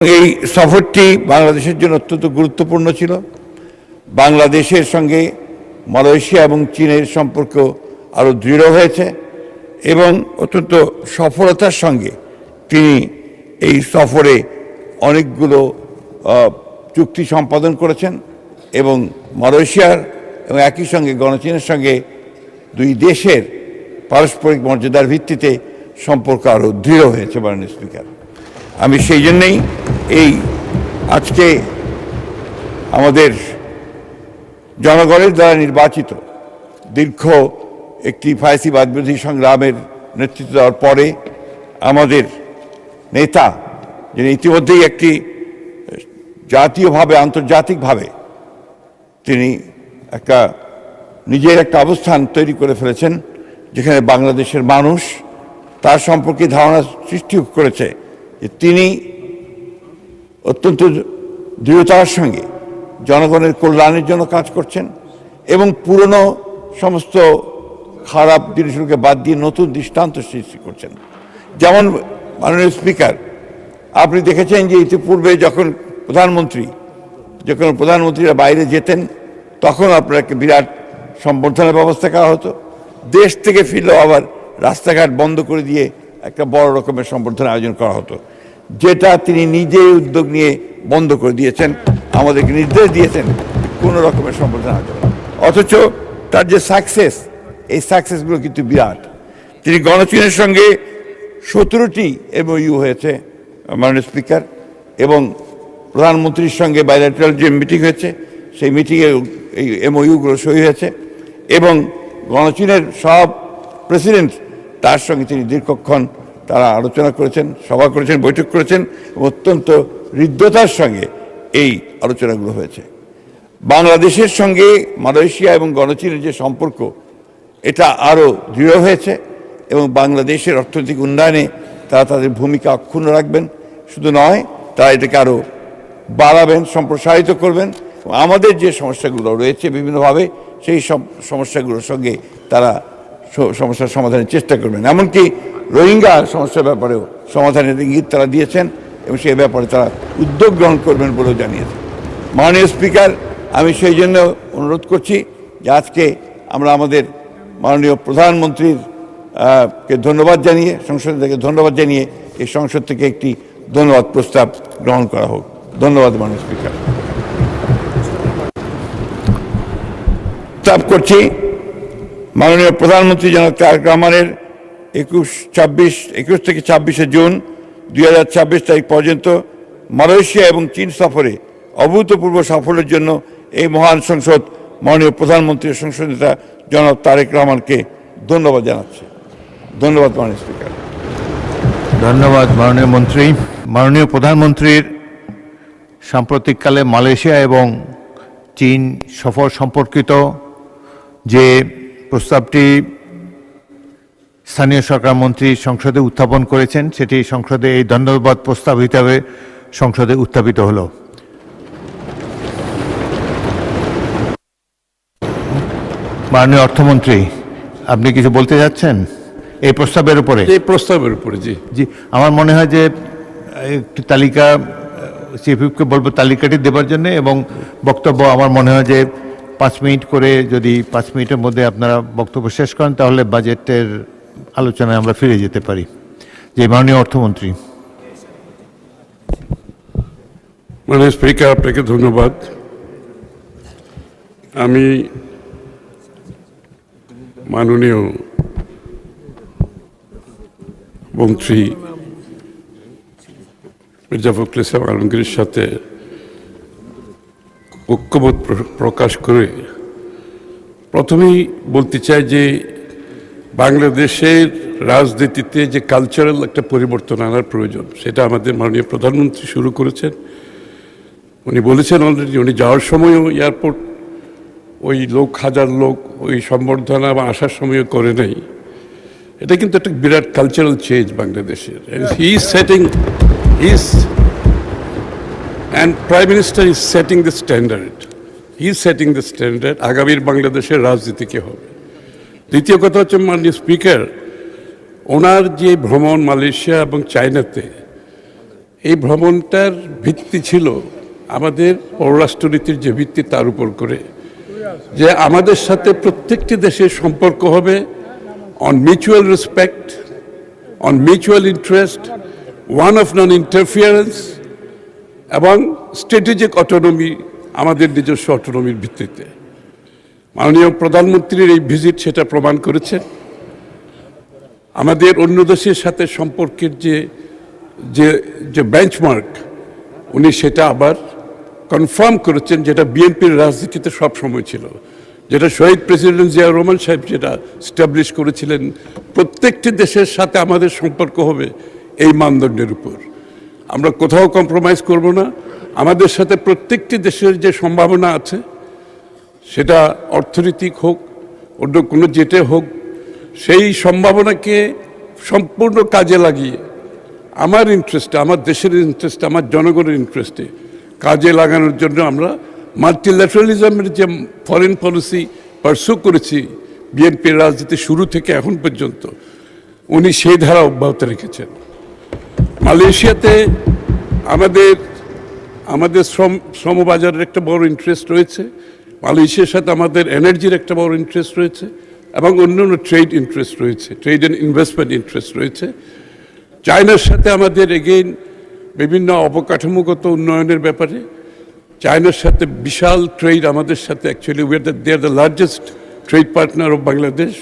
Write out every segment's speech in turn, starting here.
এই সফরটি বাংলাদেশের জন্য অত্যন্ত গুরুত্বপূর্ণ ছিল। বাংলাদেশের সঙ্গে মালয়েশিয়া এবং চীনের সম্পর্ক আরও দৃঢ় হয়েছে এবং অত্যন্ত সফলতার সঙ্গে তিনি এই সফরে অনেকগুলো চুক্তি সম্পাদন করেছেন এবং মালয়েশিয়ার এবং একই সঙ্গে গণচীনের সঙ্গে দুই দেশের পারস্পরিক মর্যাদার ভিত্তিতে সম্পর্ক আরও দৃঢ় হয়েছে। মাননীয় স্পিকার, আমি সেই জন্যই এই আজকে আমাদের জনগণের দ্বারা নির্বাচিত দীর্ঘ একটি ফ্যাসিবাদ বিরোধী সংগ্রামের নেতৃত্ব দেওয়ার পরে আমাদের নেতা, যিনি ইতিমধ্যেই একটি জাতীয়ভাবে আন্তর্জাতিকভাবে তিনি নিজের একটা অবস্থান তৈরি করে ফেলেছেন, যেখানে বাংলাদেশের মানুষ তার সম্পর্কে ধারণা সৃষ্টি করেছে যে তিনি অত্যন্ত দৃঢ়তার সঙ্গে জনগণের কল্যাণের জন্য কাজ করছেন এবং পুরনো সমস্ত খারাপ জিনিসগুলোকে বাদ দিয়ে নতুন দৃষ্টান্ত সৃষ্টি করছেন। যেমন মাননীয় স্পিকার, আপনি দেখেছেন যে ইতিপূর্বে যখন প্রধানমন্ত্রীরা বাইরে যেতেন তখন আপনার একটা বিরাট সম্বর্ধনার ব্যবস্থা করা হতো। দেশ থেকে ফিরলেও আবার রাস্তাঘাট বন্ধ করে দিয়ে একটা বড় রকমের সম্বর্ধনা আয়োজন করা হতো, যেটা তিনি নিজেই উদ্যোগ নিয়ে বন্ধ করে দিয়েছেন, আমাদেরকে নির্দেশ দিয়েছেন কোনো রকমের সম্বর্ধনা হবে না। অথচ তার যে সাকসেস, এই সাকসেসগুলো কিন্তু বিরাট। তিনি গণচীনের সঙ্গে 17টি MOU হয়েছে মাননীয় স্পিকার, এবং প্রধানমন্ত্রীর সঙ্গে বাইলেটারাল যে মিটিং হয়েছে সেই মিটিংয়ে এই MOUগুলো সই হয়েছে এবং গণচীনের সব প্রেসিডেন্ট তার সঙ্গে তিনি দীর্ঘক্ষণ তারা আলোচনা করেছেন, সভা করেছেন, বৈঠক করেছেন এবং অত্যন্ত হৃদ্যতার সঙ্গে এই আলোচনাগুলো হয়েছে। বাংলাদেশের সঙ্গে মালয়েশিয়া এবং গণচীনের যে সম্পর্ক, এটা আরও দৃঢ় হয়েছে এবং বাংলাদেশের অর্থনৈতিক উন্নয়নে তারা তাদের ভূমিকা অক্ষুণ্ণ রাখবেন। শুধু নয়, তারা এটাকে আরও বাড়াবেন, সম্প্রসারিত করবেন। আমাদের যে সমস্যাগুলো রয়েছে বিভিন্নভাবে, সেই সব সমস্যাগুলোর সঙ্গে তারা সমস্যার সমাধানের চেষ্টা করবেন। এমনকি রোহিঙ্গা সমস্যার ব্যাপারেও সমাধানের ইঙ্গিত তারা দিয়েছেন এবং সেই ব্যাপারে তারা উদ্যোগ গ্রহণ করবেন বলেও জানিয়েছেন। মাননীয় স্পিকার, আমি সেই জন্য অনুরোধ করছি যে আজকে আমরা আমাদের মাননীয় প্রধানমন্ত্রীর কে ধন্যবাদ জানিয়ে, সংসদ থেকে ধন্যবাদ জানিয়ে এই সংসদ থেকে একটি ধন্যবাদ প্রস্তাব গ্রহণ করা হোক। ধন্যবাদ মাননীয় স্পিকার। প্রস্তাব করছি মাননীয় প্রধানমন্ত্রী জনাব তারেক রহমানের 21 থেকে 26 জুন 2026 তারিখ পর্যন্ত মালয়েশিয়া এবং চীন সফরে অভূতপূর্ব সাফল্যের জন্য এই মহান সংসদ মাননীয় প্রধানমন্ত্রীর সংসদ নেতা জনাব তারেক রহমানকে ধন্যবাদ জানাচ্ছে। ধন্যবাদ মাননীয় স্পিকার। ধন্যবাদ মাননীয় মন্ত্রী। মাননীয় প্রধানমন্ত্রীর সাম্প্রতিককালে মালয়েশিয়া এবং চীন সফর সম্পর্কিত যে প্রস্তাবটি স্থানীয় সরকার মন্ত্রী সংসদে উত্থাপন করেছেন, সেটি সংসদে এই ধন্যবাদ প্রস্তাব হিসাবে সংসদে উত্থাপিত হলো। মাননীয় অর্থমন্ত্রী, আপনি কিছু বলতে যাচ্ছেন এই প্রস্তাবের উপরে? এই প্রস্তাবের উপরে জি, আমার মনে হয় যে একটি তালিকা চিফ হুইপকে বলবো তালিকাটি দেবার জন্য, এবং বক্তব্য আমার মনে হয় যে 5 মিনিট করে, যদি 5 মিনিটের মধ্যে আপনারা বক্তব্য শেষ করেন তাহলে বাজেটের আলোচনায় আমরা ফিরে যেতে পারি। যে মাননীয় অর্থমন্ত্রী। মাননীয় স্পিকার, আপনাকে ধন্যবাদ। আমি মাননীয় মন্ত্রী মির্জা ফখরুল ইসলাম আলমগীরের সাথে ঐক্যমত প্রকাশ করে প্রথমেই বলতে চাই যে বাংলাদেশের রাজনীতিতে যে কালচারাল একটা পরিবর্তন আনার প্রয়োজন, সেটা আমাদের মাননীয় প্রধানমন্ত্রী শুরু করেছেন। উনি বলেছেন অলরেডি, উনি যাওয়ার সময়ও এয়ারপোর্ট ওই হাজার লোক ওই সম্বর্ধনা বা আসার সময়ও করে নাই। এটা কিন্তু একটা বিরাট কালচারাল চেঞ্জ বাংলাদেশের। And Prime Minister is setting the standard. He is setting the standard. আগামীর বাংলাদেশের রাজনীতি কি হবে। দ্বিতীয় কথা হচ্ছে মাননীয় স্পিকার, ওনার যে ভ্রমণ মালয়েশিয়া এবং চায়নাতে, এই ভ্রমণটার ভিত্তি ছিল আমাদের পররাষ্ট্রনীতির যে ভিত্তি তার উপর করে, যে আমাদের সাথে প্রত্যেকটি দেশের সম্পর্ক হবে on mutual respect, on mutual interest, one of non interference এবং স্ট্র্যাটেজিক অটোনমি, আমাদের নিজস্ব অটোনমির ভিত্তিতে। মাননীয় প্রধানমন্ত্রীর এই ভিজিট সেটা প্রমাণ করেছেন। আমাদের অন্য দেশের সাথে সম্পর্কের যে যে যে বেঞ্চমার্ক, উনি সেটা আবার কনফার্ম করেছেন, যেটা বিএনপির রাজনীতিতে সব সময় ছিল, যেটা শহীদ প্রেসিডেন্ট জিয়া রহমান সাহেব যেটা স্টাবলিশ করেছিলেন, প্রত্যেকটি দেশের সাথে আমাদের সম্পর্ক হবে এই মানদণ্ডের উপর। আমরা কোথাও কম্প্রোমাইজ করব না। আমাদের সাথে প্রত্যেকটি দেশের যে সম্ভাবনা আছে, সেটা অর্থনৈতিক হোক, অন্য কোনো জেটে হোক, সেই সম্ভাবনাকে সম্পূর্ণ কাজে লাগিয়ে আমার ইন্টারেস্টে, আমার দেশের ইন্টারেস্টে, আমার জনগণের ইন্টারেস্টে কাজে লাগানোর জন্য আমরা মাল্টিল্যাটারালিজমের যে ফরেন পলিসি পারসু করেছি বিএনপির রাজনীতি শুরু থেকে এখন পর্যন্ত, উনি সেই ধারা অব্যাহত রেখেছেন। মালয়েশিয়াতে আমাদের শ্রমবাজারের একটা বড় ইন্টারেস্ট রয়েছে, মালয়েশিয়ার সাথে আমাদের এনার্জির একটা বড় ইন্টারেস্ট রয়েছে এবং অন্যান্য ট্রেড ইন্টারেস্ট রয়েছে, ট্রেড অ্যান্ড ইনভেস্টমেন্ট ইন্টারেস্ট রয়েছে। চায়নার সাথে আমাদের এগেইন বিভিন্ন অবকাঠামোগত উন্নয়নের ব্যাপারে, চায়নার সাথে বিশাল ট্রেড আমাদের সাথে, actually they are the largest trade partner of Bangladesh.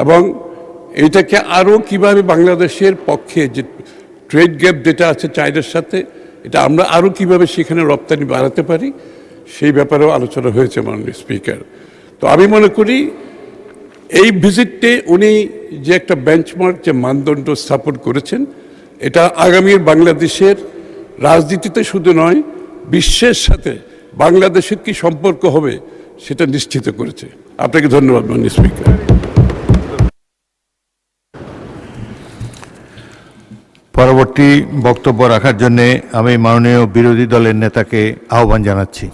এবং এইটাকে আরও কীভাবে বাংলাদেশের পক্ষে যে ট্রেড গ্যাপ যেটা আছে চায়নার সাথে, এটা আমরা আরও কীভাবে সেখানে রপ্তানি বাড়াতে পারি, সেই ব্যাপারেও আলোচনা হয়েছে মাননীয় স্পিকার। তো আমি মনে করি এই ভিজিটে উনি যে একটা বেঞ্চমার্ক, যে মানদণ্ড স্থাপন করেছেন, এটা আগামীর বাংলাদেশের রাজনীতিতে শুধু নয়, বিশ্বের সাথে বাংলাদেশের কি সম্পর্ক হবে সেটা নিশ্চিত করেছে। আপনাকে ধন্যবাদ মাননীয় স্পিকার। পরবর্তী বক্তব্য রাখার জন্য আমি মাননীয় বিরোধী দলের নেতাকে আহ্বান জানাচ্ছি।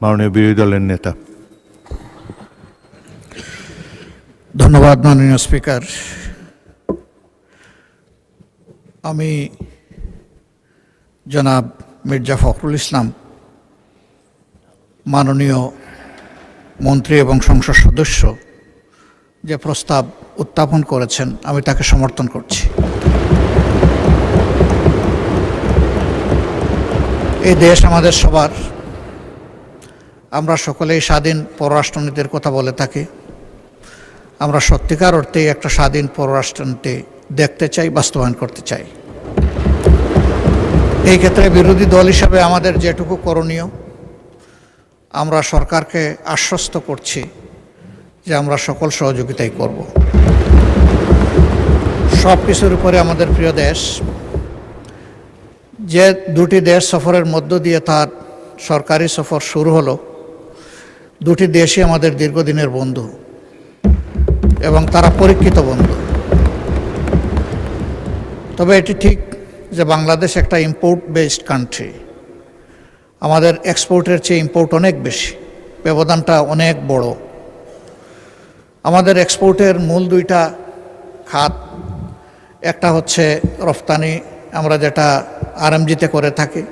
মাননীয় বিরোধী দলের নেতা। ধন্যবাদ মাননীয় স্পিকার। আমি জনাব মির্জা ফখরুল ইসলাম, মাননীয় মন্ত্রী এবং সংসদ সদস্য যে প্রস্তাব উত্থাপন করেছেন, আমি তাকে সমর্থন করছি। এই দেশ আমাদের সবার, আমরা সকলেই স্বাধীন পররাষ্ট্রনীতির কথা বলে থাকি। আমরা সত্যিকার অর্থেই একটা স্বাধীন পররাষ্ট্রনীতি দেখতে চাই, বাস্তবায়ন করতে চাই। এই ক্ষেত্রে বিরোধী দল হিসাবে আমাদের যেটুকু করণীয়, আমরা সরকারকে আশ্বস্ত করছি যে আমরা সকল সহযোগিতাই করব। সব কিছুর উপরে আমাদের প্রিয় দেশ, যে দুটি দেশ সফরের মধ্য দিয়ে তার সরকারি সফর শুরু হলো, দুটি দেশই আমাদের দীর্ঘদিনের বন্ধু এবং তারা পরীক্ষিত বন্ধু। তবে এটি ঠিক যে বাংলাদেশ একটা ইম্পোর্ট বেসড কান্ট্রি। আমাদের এক্সপোর্টের চেয়ে ইম্পোর্ট অনেক বেশি, ব্যবধানটা অনেক বড়। আমাদের এক্সপোর্টের মূল দুইটা খাত, একটা হচ্ছে রফতানি, আমরা যেটা আরএমজিতে করে থাকি,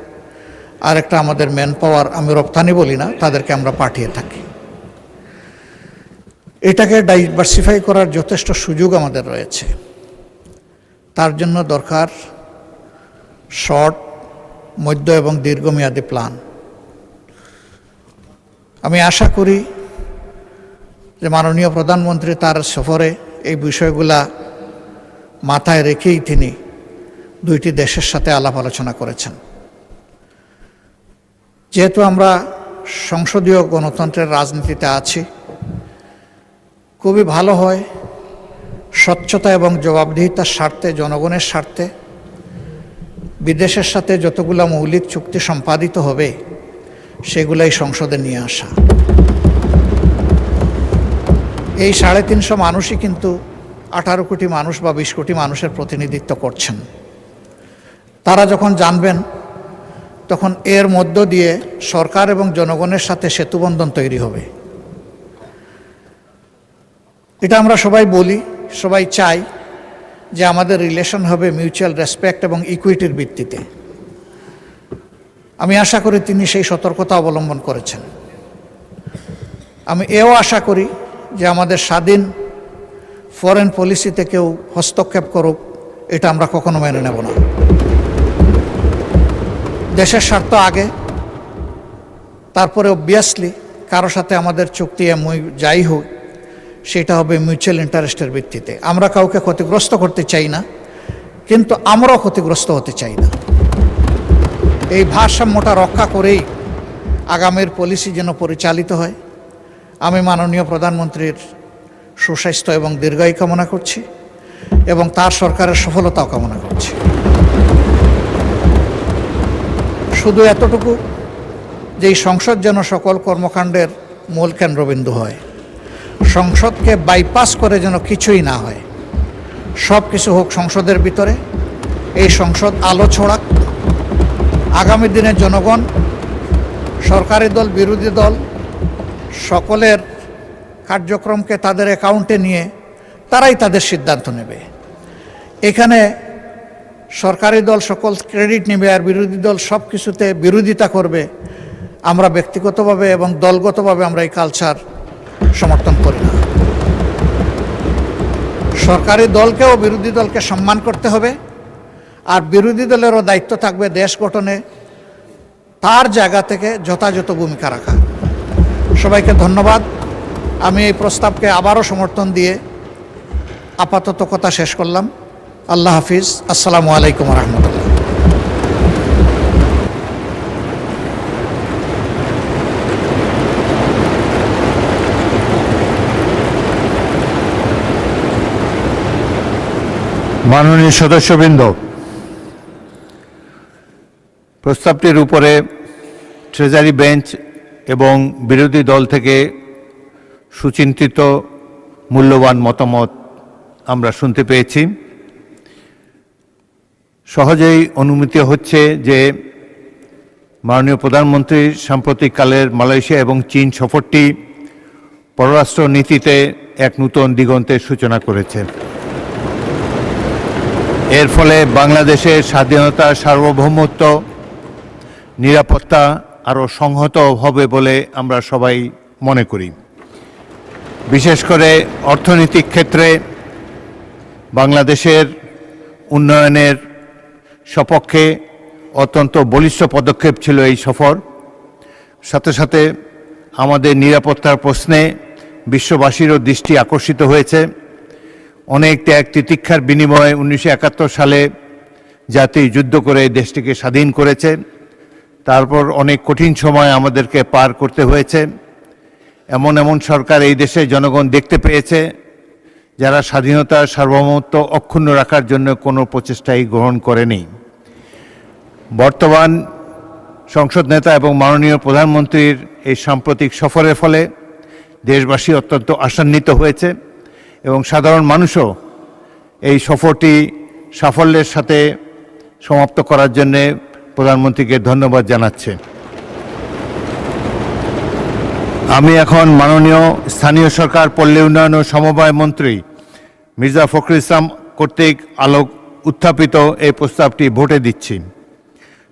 আর একটা আমাদের ম্যান পাওয়ার, আমি রপ্তানি বলি না, তাদেরকে আমরা পাঠিয়ে থাকি। এটাকে ডাইভার্সিফাই করার যথেষ্ট সুযোগ আমাদের রয়েছে। তার জন্য দরকার শর্ট, মধ্য এবং দীর্ঘমেয়াদী প্ল্যান। আমি আশা করি যে মাননীয় প্রধানমন্ত্রী তার সফরে এই বিষয়গুলা মাথায় রেখেই তিনি দুইটি দেশের সাথে আলাপ আলোচনা করেছেন। যেহেতু আমরা সংসদীয় গণতন্ত্রের রাজনীতিতে আছি, খুবই ভালো হয় স্বচ্ছতা এবং জবাবদিহিতার স্বার্থে, জনগণের স্বার্থে বিদেশের সাথে যতগুলো মৌলিক চুক্তি সম্পাদিত হবে সেগুলাই সংসদে নিয়ে আসা। এই 350 মানুষই কিন্তু 18 কোটি মানুষ বা 20 কোটি মানুষের প্রতিনিধিত্ব করছেন। তারা যখন জানবেন, তখন এর মধ্য দিয়ে সরকার এবং জনগণের সাথে সেতুবন্ধন তৈরি হবে। এটা আমরা সবাই বলি, সবাই চাই যে আমাদের রিলেশন হবে মিউচুয়াল রেসপেক্ট এবং ইকুইটির ভিত্তিতে। আমি আশা করি তিনি সেই সতর্কতা অবলম্বন করেছেন। আমি এও আশা করি যে আমাদের স্বাধীন ফরেন পলিসিতে কেউ হস্তক্ষেপ করুক, এটা আমরা কখনো মেনে নেব না। দেশের স্বার্থ আগে, তারপরে অবভিয়াসলি কারো সাথে আমাদের চুক্তি যাই হোক সেটা হবে মিউচুয়াল ইন্টারেস্টের ভিত্তিতে। আমরা কাউকে ক্ষতিগ্রস্ত করতে চাই না, কিন্তু আমরাও ক্ষতিগ্রস্ত হতে চাই না। এই ভারসাম্যটা রক্ষা করেই আগামীর পলিসি যেন পরিচালিত হয়। আমি মাননীয় প্রধানমন্ত্রীর সুস্বাস্থ্য এবং দীর্ঘায়ু কামনা করছি এবং তার সরকারের সফলতাও কামনা করছি। শুধু এতটুকু যে এই সংসদ যেন সকল কর্মকাণ্ডের মূল কেন্দ্রবিন্দু হয়, সংসদকে বাইপাস করে যেন কিছুই না হয়, সব কিছু হোক সংসদের ভিতরে। এই সংসদ আলো ছড়াক, আগামী দিনে জনগণ, সরকারি দল, বিরোধী দল সকলের কার্যক্রমকে তাদের অ্যাকাউন্টে নিয়ে তারাই তাদের সিদ্ধান্ত নেবে। এখানে সরকারি দল সকল ক্রেডিট নেবে আর বিরোধী দল সব কিছুতে বিরোধিতা করবে। আমরা ব্যক্তিগতভাবে এবং দলগতভাবে আমরা এই কালচার সমর্থন করি না। সরকারি দলকেও বিরোধী দলকে সম্মান করতে হবে, আর বিরোধী দলেরও দায়িত্ব থাকবে দেশ গঠনে তার জায়গা থেকে যথাযথ ভূমিকা রাখা। সবাইকে ধন্যবাদ। আমি এই প্রস্তাবকে আবারও সমর্থন দিয়ে আপাতত কথা শেষ করলাম। আল্লাহ হাফিজ। আসসালামু আলাইকুম রহমতুল্লাহ। মাননীয় সদস্যবৃন্দ, প্রস্তাবটির উপরে ট্রেজারি বেঞ্চ এবং বিরোধী দল থেকে সুচিন্তিত মূল্যবান মতামত আমরা শুনতে পেয়েছি। সহজেই অনুমিত হচ্ছে যে মাননীয় প্রধানমন্ত্রীর সাম্প্রতিককালের মালয়েশিয়া এবং চীন সফরটি পররাষ্ট্র নীতিতে এক নূতন দিগন্তের সূচনা করেছে। এর ফলে বাংলাদেশের স্বাধীনতা, সার্বভৌমত্ব, নিরাপত্তা আরও সংহত হবে বলে আমরা সবাই মনে করি। বিশেষ করে অর্থনৈতিক ক্ষেত্রে বাংলাদেশের উন্নয়নের সপক্ষে অত্যন্ত বলিষ্ঠ পদক্ষেপ ছিল এই সফর। সাথে সাথে আমাদের নিরাপত্তার প্রশ্নে বিশ্ববাসীরও দৃষ্টি আকর্ষিত হয়েছে। অনেক ত্যাগ তিতিক্ষার বিনিময়ে 1971 সালে জাতি যুদ্ধ করে দেশটিকে স্বাধীন করেছে। তারপর অনেক কঠিন সময় আমাদেরকে পার করতে হয়েছে। এমন এমন সরকার এই দেশে জনগণ দেখতে পেয়েছে যারা স্বাধীনতার সার্বভৌমত্ব অক্ষুণ্ণ রাখার জন্য কোনো প্রচেষ্টাই গ্রহণ করেনি। বর্তমান সংসদ নেতা এবং মাননীয় প্রধানমন্ত্রীর এই সাম্প্রতিক সফরের ফলে দেশবাসী অত্যন্ত আশান্বিত হয়েছে এবং সাধারণ মানুষও এই সফরটি সাফল্যের সাথে সমাপ্ত করার জন্যে প্রধানমন্ত্রীকে ধন্যবাদ জানাচ্ছে। আমি এখন মাননীয় স্থানীয় সরকার, পল্লী উন্নয়ন ও সমবায় মন্ত্রী মির্জা ফখরুল ইসলাম কর্তৃক উত্থাপিত এই প্রস্তাবটি ভোটে দিচ্ছি।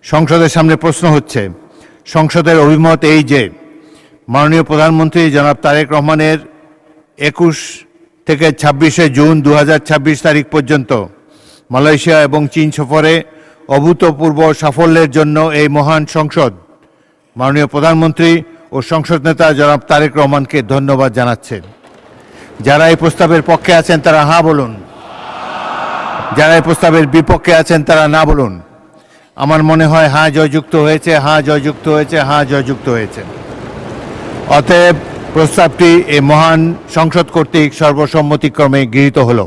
সংসদের সামনে প্রশ্ন হচ্ছে, সংসদের অভিমত এই যে মাননীয় প্রধানমন্ত্রী জনাব তারেক রহমানের 21 থেকে 26 জুন 2026 তারিখ পর্যন্ত মালয়েশিয়া এবং চীন সফরে অভূতপূর্ব সাফল্যের জন্য এই মহান সংসদ মাননীয় প্রধানমন্ত্রী ও সংসদ নেতা জনাব তারেক রহমানকে ধন্যবাদ জানাচ্ছেন। যারা এই প্রস্তাবের পক্ষে আছেন তারা হ্যাঁ বলুন, যারা এই প্রস্তাবের বিপক্ষে আছেন তারা না বলুন। আমার মনে হয় হ্যাঁ জয়যুক্ত হয়েছে, হ্যাঁ জয়যুক্ত হয়েছে, হ্যাঁ জয়যুক্ত হয়েছে। অতএব প্রস্তাবটি এই মহান সংসদ কর্তৃক সর্বসম্মতিক্রমে গৃহীত হলো।